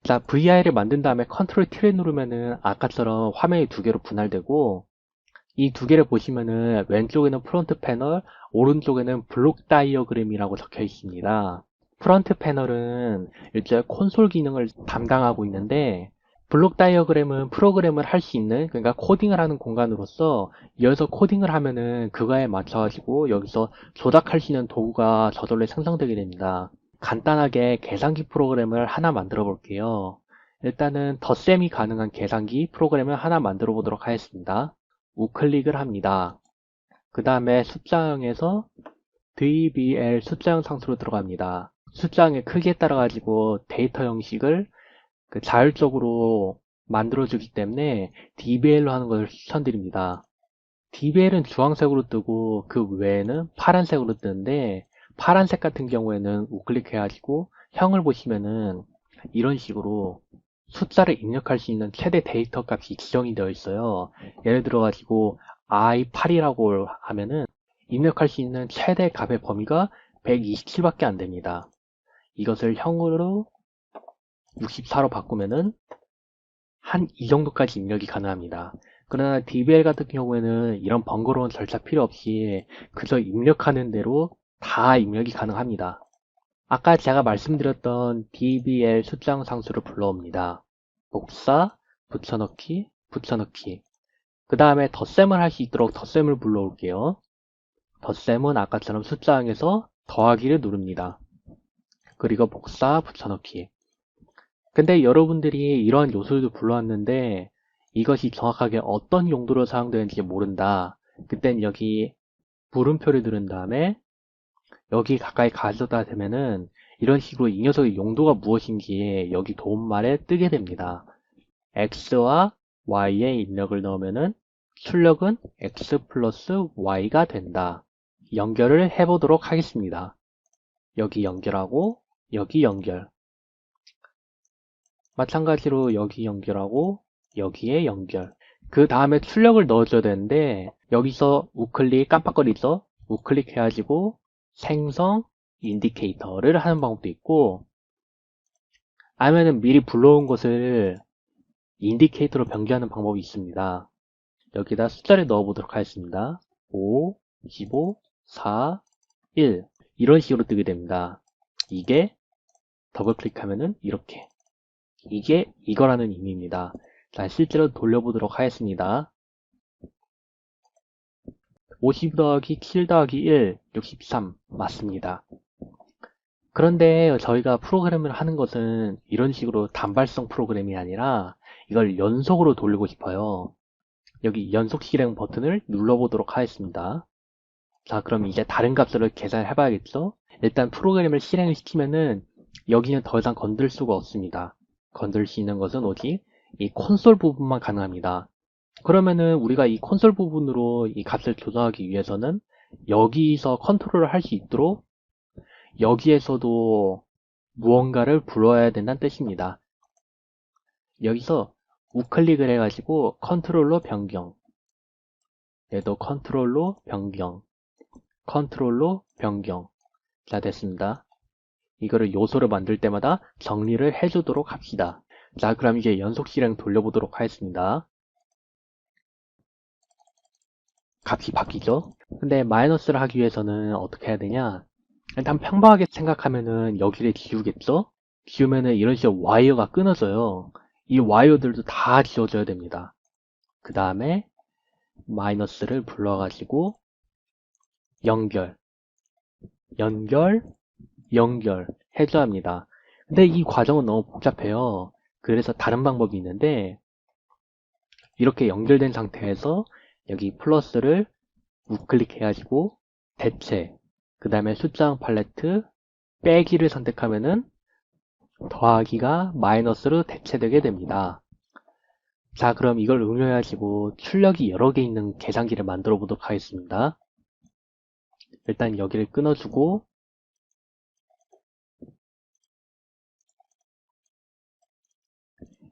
자, VI를 만든 다음에 컨트롤 T를 누르면은 아까처럼 화면이 두 개로 분할되고, 이 두 개를 보시면은 왼쪽에는 프론트 패널, 오른쪽에는 블록 다이어그램이라고 적혀 있습니다. 프론트 패널은 일종의 콘솔 기능을 담당하고 있는데, 블록 다이어그램은 프로그램을 할 수 있는, 그러니까 코딩을 하는 공간으로서, 여기서 코딩을 하면은 그거에 맞춰가지고 여기서 조작할 수 있는 도구가 저절로 생성되게 됩니다. 간단하게 계산기 프로그램을 하나 만들어 볼게요. 일단은 덧셈이 가능한 계산기 프로그램을 하나 만들어 보도록 하겠습니다. 우클릭을 합니다. 그 다음에 숫자형에서 DBL 숫자형 상수로 들어갑니다. 숫자형의 크기에 따라 가지고 데이터 형식을 자율적으로 만들어주기 때문에 DBL로 하는 것을 추천드립니다. DBL은 주황색으로 뜨고 그 외에는 파란색으로 뜨는데, 파란색 같은 경우에는 우클릭해가지고 형을 보시면은 이런 식으로 숫자를 입력할 수 있는 최대 데이터 값이 지정이 되어 있어요. 예를 들어가지고 i8이라고 하면은 입력할 수 있는 최대 값의 범위가 127밖에 안 됩니다. 이것을 형으로 64로 바꾸면은 한 이 정도까지 입력이 가능합니다. 그러나 DBL 같은 경우에는 이런 번거로운 절차 필요 없이 그저 입력하는 대로 다 입력이 가능합니다. 아까 제가 말씀드렸던 DBL 숫자형 상수를 불러옵니다. 복사, 붙여넣기, 붙여넣기. 그 다음에 덧셈을 할 수 있도록 덧셈을 불러올게요. 덧셈은 아까처럼 숫자형에서 더하기를 누릅니다. 그리고 복사, 붙여넣기. 근데 여러분들이 이러한 요소를 불러왔는데 이것이 정확하게 어떤 용도로 사용되는지 모른다. 그땐 여기 물음표를 누른 다음에 여기 가까이 가져다 대면은 이런 식으로 이 녀석의 용도가 무엇인지 여기 도움말에 뜨게 됩니다. x와 y의 입력을 넣으면은 출력은 x 플러스 y가 된다. 연결을 해보도록 하겠습니다. 여기 연결하고 여기 연결. 마찬가지로 여기 연결하고 여기에 연결. 그 다음에 출력을 넣어줘야 되는데 여기서 우클릭 깜빡거리죠? 우클릭 해가지고 생성 인디케이터를 하는 방법도 있고, 아니면은 미리 불러온 것을 인디케이터로 변경하는 방법이 있습니다. 여기다 숫자를 넣어 보도록 하겠습니다. 5, 25, 4, 1 이런 식으로 뜨게 됩니다. 이게 더블 클릭하면은 이렇게, 이게 이거라는 의미입니다. 자, 실제로 돌려보도록 하겠습니다. 50 더하기 7 더하기 1, 63 맞습니다. 그런데 저희가 프로그램을 하는 것은 이런 식으로 단발성 프로그램이 아니라 이걸 연속으로 돌리고 싶어요. 여기 연속 실행 버튼을 눌러보도록 하겠습니다. 자, 그럼 이제 다른 값을 계산해 봐야겠죠? 일단 프로그램을 실행을 시키면은 여기는 더 이상 건들 수가 없습니다. 건들 수 있는 것은 오직 이 콘솔 부분만 가능합니다. 그러면은 우리가 이 콘솔 부분으로 이 값을 조정하기 위해서는 여기서 컨트롤을 할 수 있도록 여기에서도 무언가를 불러야 된다는 뜻입니다. 여기서 우클릭을 해가지고 컨트롤러 변경, 얘도 컨트롤러 변경, 컨트롤러 변경. 자, 됐습니다. 이거를 요소를 만들 때마다 정리를 해주도록 합시다. 자, 그럼 이제 연속 실행 돌려보도록 하겠습니다. 값이 바뀌죠? 근데 마이너스를 하기 위해서는 어떻게 해야 되냐? 일단 평범하게 생각하면은 여기를 지우겠죠? 지우면은 이런 식으로 와이어가 끊어져요. 이 와이어들도 다 지워져야 됩니다. 그 다음에 마이너스를 불러가지고 연결, 연결, 연결 해줘야 합니다. 근데 이 과정은 너무 복잡해요. 그래서 다른 방법이 있는데, 이렇게 연결된 상태에서 여기 플러스를 우클릭해가지고 대체, 그 다음에 숫자형 팔레트 빼기를 선택하면은 더하기가 마이너스로 대체되게 됩니다. 자, 그럼 이걸 응용해가지고 출력이 여러 개 있는 계산기를 만들어 보도록 하겠습니다. 일단 여기를 끊어주고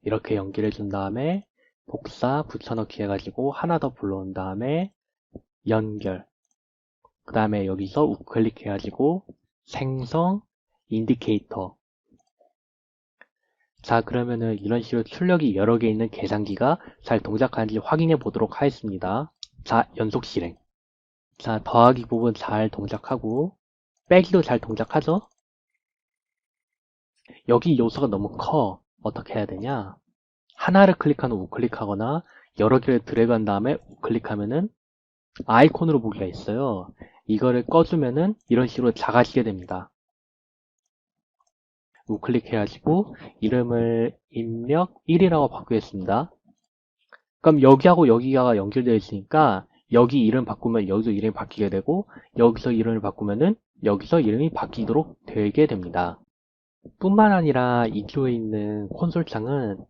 이렇게 연결해 준 다음에 복사 붙여넣기 해가지고 하나 더 불러온 다음에 연결, 그 다음에 여기서 우클릭 해가지고 생성 인디케이터. 자, 그러면은 이런 식으로 출력이 여러 개 있는 계산기가 잘 동작하는지 확인해 보도록 하겠습니다. 자, 연속 실행. 자, 더하기 부분 잘 동작하고, 빼기도 잘 동작하죠? 여기 요소가 너무 커. 어떻게 해야 되냐? 하나를 클릭하면 우클릭하거나, 여러 개를 드래그한 다음에 우클릭하면은 아이콘으로 보기가 있어요. 이거를 꺼주면은 이런 식으로 작아지게 됩니다. 우클릭해가지고 이름을 입력 1이라고 바꾸겠습니다. 그럼 여기하고 여기가 연결되어 있으니까 여기 이름 바꾸면 여기서 이름이 바뀌게 되고 여기서 이름을 바꾸면은 여기서 이름이 바뀌도록 되게 됩니다. 뿐만 아니라 이쪽에 있는 콘솔 창은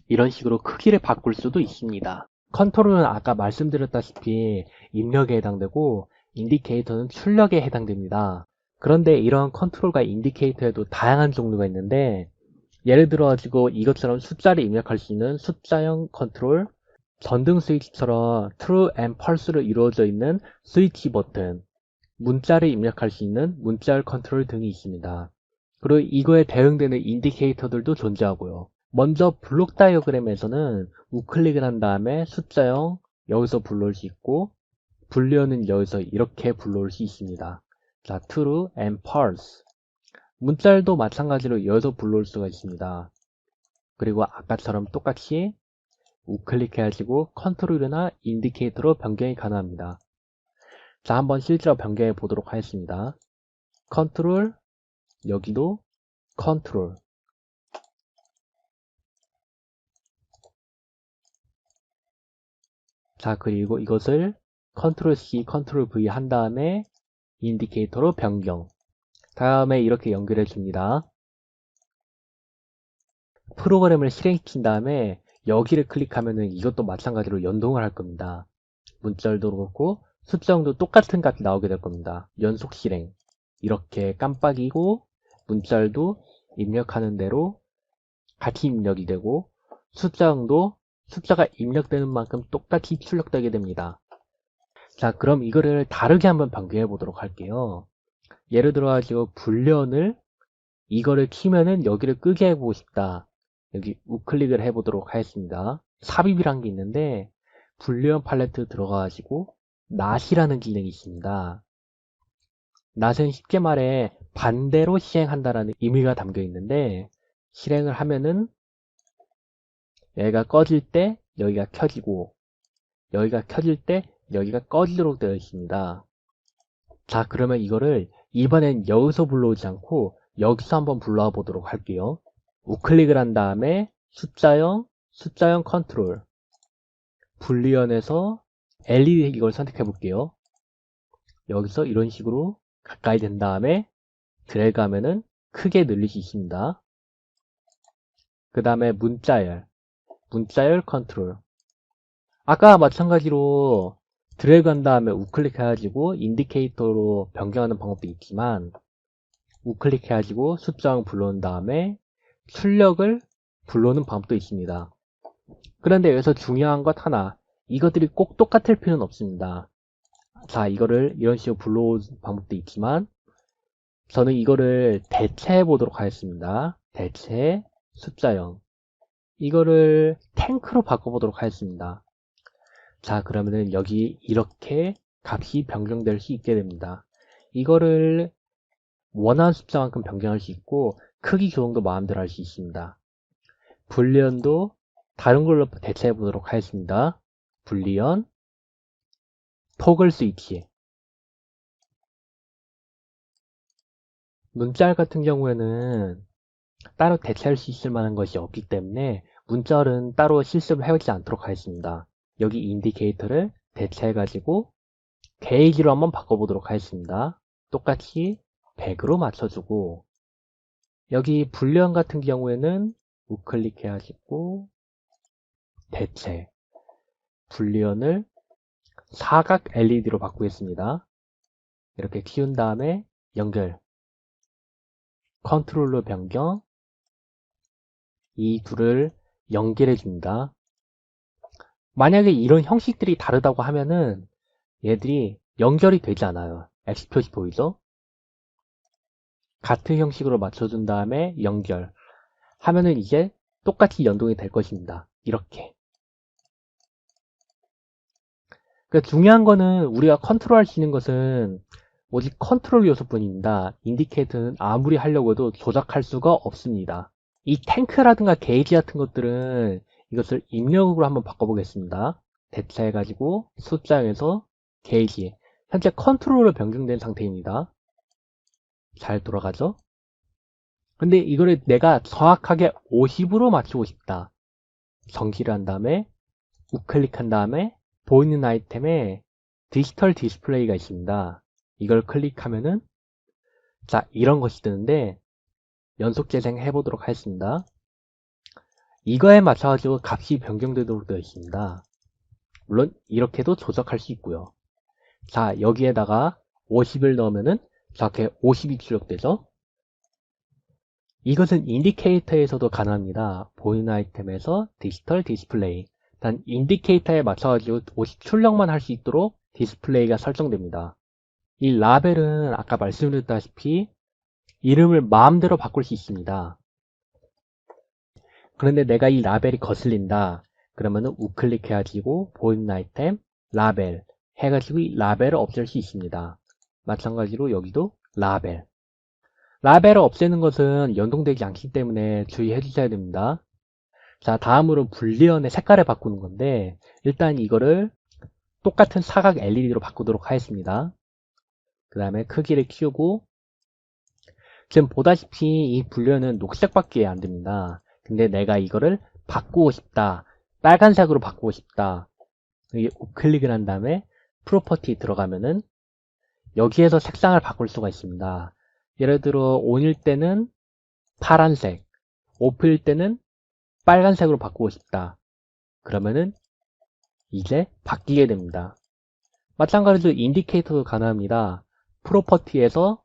이런 식으로 크기를 바꿀 수도 있습니다. 컨트롤은 아까 말씀드렸다시피 입력에 해당되고 인디케이터는 출력에 해당됩니다. 그런데 이런 컨트롤과 인디케이터에도 다양한 종류가 있는데 예를 들어 가지고 이것처럼 숫자를 입력할 수 있는 숫자형 컨트롤, 전등 스위치처럼 true and false로 이루어져 있는 스위치 버튼, 문자를 입력할 수 있는 문자열 컨트롤 등이 있습니다. 그리고 이거에 대응되는 인디케이터들도 존재하고요. 먼저 블록 다이어그램에서는 우클릭을 한 다음에 숫자형 여기서 불러올 수 있고 불리어는 여기서 이렇게 불러올 수 있습니다. 자, true and false. 문자열도 마찬가지로 여기서 불러올 수가 있습니다. 그리고 아까처럼 똑같이 우클릭해가지고 컨트롤이나 인디케이터로 변경이 가능합니다. 자, 한번 실제로 변경해 보도록 하겠습니다. 컨트롤, 여기도 컨트롤. 자, 그리고 이것을 컨트롤 C, 컨트롤 V 한 다음에 인디케이터로 변경. 다음에 이렇게 연결해 줍니다. 프로그램을 실행시킨 다음에 여기를 클릭하면은 이것도 마찬가지로 연동을 할 겁니다. 문자열도 그렇고 숫자형도 똑같은 값이 나오게 될 겁니다. 연속 실행. 이렇게 깜빡이고 문자열도 입력하는 대로 같이 입력이 되고 숫자형도 숫자가 입력되는 만큼 똑같이 출력되게 됩니다. 자, 그럼 이거를 다르게 한번 변경해 보도록 할게요. 예를 들어 가지고 불련을 이거를 키면은 여기를 끄게 해보고 싶다. 여기 우클릭을 해보도록 하겠습니다. 삽입이란 게 있는데 불련 팔레트 들어가가지고 낫이라는 기능이 있습니다. 낫은 쉽게 말해 반대로 시행한다라는 의미가 담겨 있는데 실행을 하면은 여기가 꺼질 때 여기가 켜지고 여기가 켜질 때 여기가 꺼지도록 되어 있습니다. 자, 그러면 이거를 이번엔 여기서 불러오지 않고 여기서 한번 불러와 보도록 할게요. 우클릭을 한 다음에 숫자형 컨트롤 불리언에서 LED 이걸 선택해 볼게요. 여기서 이런 식으로 가까이 된 다음에 드래그 하면은 크게 늘릴 수 있습니다. 그 다음에 문자열 컨트롤. 아까 마찬가지로 드래그 한 다음에 우클릭 해가지고 인디케이터로 변경하는 방법도 있지만 우클릭 해가지고 숫자형 불러온 다음에 출력을 불러오는 방법도 있습니다. 그런데 여기서 중요한 것 하나, 이것들이 꼭 똑같을 필요는 없습니다. 자, 이거를 이런 식으로 불러오는 방법도 있지만 저는 이거를 대체해 보도록 하겠습니다. 대체 숫자형. 이거를 탱크로 바꿔보도록 하겠습니다. 자, 그러면은 여기 이렇게 값이 변경될 수 있게 됩니다. 이거를 원하는 숫자만큼 변경할 수 있고 크기 조정도 마음대로 할 수 있습니다. 불리언도 다른 걸로 대체해 보도록 하겠습니다. 불리언 토글 스위치. 문자열 같은 경우에는 따로 대체할 수 있을 만한 것이 없기 때문에 문자열은 따로 실습을 해오지 않도록 하겠습니다. 여기 인디케이터를 대체해가지고 게이지로 한번 바꿔보도록 하겠습니다. 똑같이 100으로 맞춰주고 여기 불리언 같은 경우에는 우클릭해가지고 대체 불리언을 사각 LED로 바꾸겠습니다. 이렇게 키운 다음에 연결 컨트롤러 변경 이 둘을 연결해 줍니다. 만약에 이런 형식들이 다르다고 하면은 얘들이 연결이 되지 않아요. X 표시 보이죠? 같은 형식으로 맞춰준 다음에 연결 하면은 이제 똑같이 연동이 될 것입니다. 이렇게. 그러니까 중요한 거는 우리가 컨트롤할 수 있는 것은 오직 컨트롤 요소뿐입니다. 인디케이터는 아무리 하려고 해도 조작할 수가 없습니다. 이 탱크라든가 게이지 같은 것들은 이것을 입력으로 한번 바꿔보겠습니다. 대체해가지고 숫자에서 게이지. 현재 컨트롤로 변경된 상태입니다. 잘 돌아가죠? 근데 이거를 내가 정확하게 50으로 맞추고 싶다. 정지를 한 다음에 우클릭한 다음에 보이는 아이템에 디지털 디스플레이가 있습니다. 이걸 클릭하면은 자 이런 것이 뜨는데 연속 재생 해보도록 하겠습니다. 이거에 맞춰가지고 값이 변경되도록 되어 있습니다. 물론 이렇게도 조작할 수 있고요. 자 여기에다가 50을 넣으면은 저렇게 50이 출력되죠. 이것은 인디케이터에서도 가능합니다. 보이는 아이템에서 디지털 디스플레이. 단 인디케이터에 맞춰가지고 50 출력만 할 수 있도록 디스플레이가 설정됩니다. 이 라벨은 아까 말씀드렸다시피 이름을 마음대로 바꿀 수 있습니다. 그런데 내가 이 라벨이 거슬린다. 그러면은 우클릭해가지고 보이는 아이템, 라벨 해가지고 이 라벨을 없앨 수 있습니다. 마찬가지로 여기도 라벨. 라벨을 없애는 것은 연동되지 않기 때문에 주의해 주셔야 됩니다. 자, 다음으로 불리언의 색깔을 바꾸는 건데 일단 이거를 똑같은 사각 LED로 바꾸도록 하겠습니다. 그 다음에 크기를 키우고 지금 보다시피 이 불리언은 녹색밖에 안 됩니다. 근데 내가 이거를 바꾸고 싶다. 빨간색으로 바꾸고 싶다. 여기 우클릭을 한 다음에 프로퍼티 들어가면은 여기에서 색상을 바꿀 수가 있습니다. 예를 들어 ON일 때는 파란색, OFF일 때는 빨간색으로 바꾸고 싶다. 그러면은 이제 바뀌게 됩니다. 마찬가지로 인디케이터도 가능합니다. 프로퍼티에서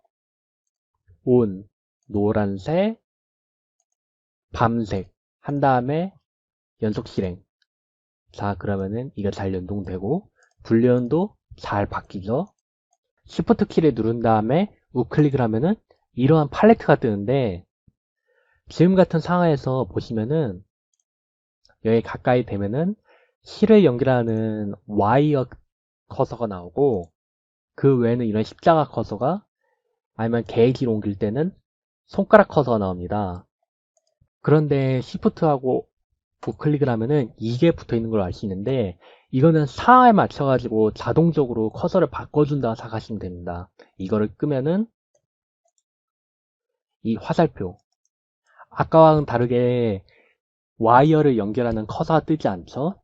ON, 노란색, 밤색 한 다음에 연속 실행. 자 그러면은 이거 잘 연동되고 불리언도 잘 바뀌죠. Shift 키를 누른 다음에 우클릭을 하면은 이러한 팔레트가 뜨는데 지금 같은 상황에서 보시면은 여기 가까이 되면은 실을 연결하는 와이어 커서가 나오고 그 외에는 이런 십자가 커서가 아니면 게이지로 옮길 때는 손가락 커서가 나옵니다. 그런데 Shift하고 우클릭을 하면은 이게 붙어 있는 걸 알 수 있는데 이거는 상황에 맞춰 가지고 자동적으로 커서를 바꿔준다 생각하시면 됩니다. 이거를 끄면은 이 화살표 아까와는 다르게 와이어를 연결하는 커서가 뜨지 않죠.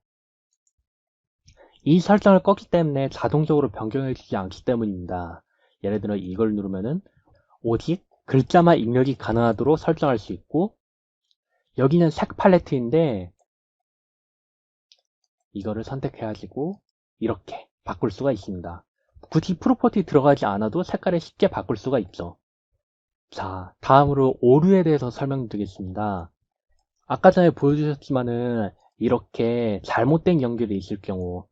이 설정을 껐기 때문에 자동적으로 변경해 주지 않기 때문입니다. 예를 들어 이걸 누르면은 오직 글자만 입력이 가능하도록 설정할 수 있고 여기는 색 팔레트인데 이거를 선택해가지고 이렇게 바꿀 수가 있습니다. 굳이 프로퍼티 들어가지 않아도 색깔을 쉽게 바꿀 수가 있죠. 자, 다음으로 오류에 대해서 설명드리겠습니다. 아까 전에 보여주셨지만은 이렇게 잘못된 연결이 있을 경우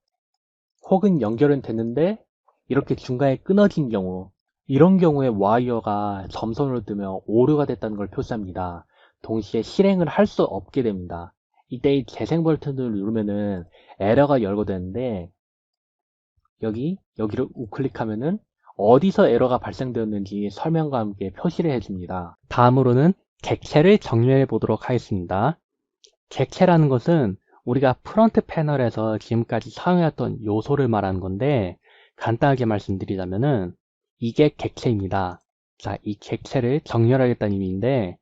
혹은 연결은 됐는데 이렇게 중간에 끊어진 경우 이런 경우에 와이어가 점선으로 뜨면 오류가 됐다는 걸 표시합니다. 동시에 실행을 할 수 없게 됩니다. 이때 이 재생 버튼을 누르면은 에러가 열거되는데 여기를 우클릭하면은 어디서 에러가 발생되었는지 설명과 함께 표시를 해줍니다. 다음으로는 객체를 정리해 보도록 하겠습니다. 객체라는 것은 우리가 프론트 패널에서 지금까지 사용해왔던 요소를 말하는 건데 간단하게 말씀드리자면은 이게 객체입니다. 자, 이 객체를 정렬하겠다는 의미인데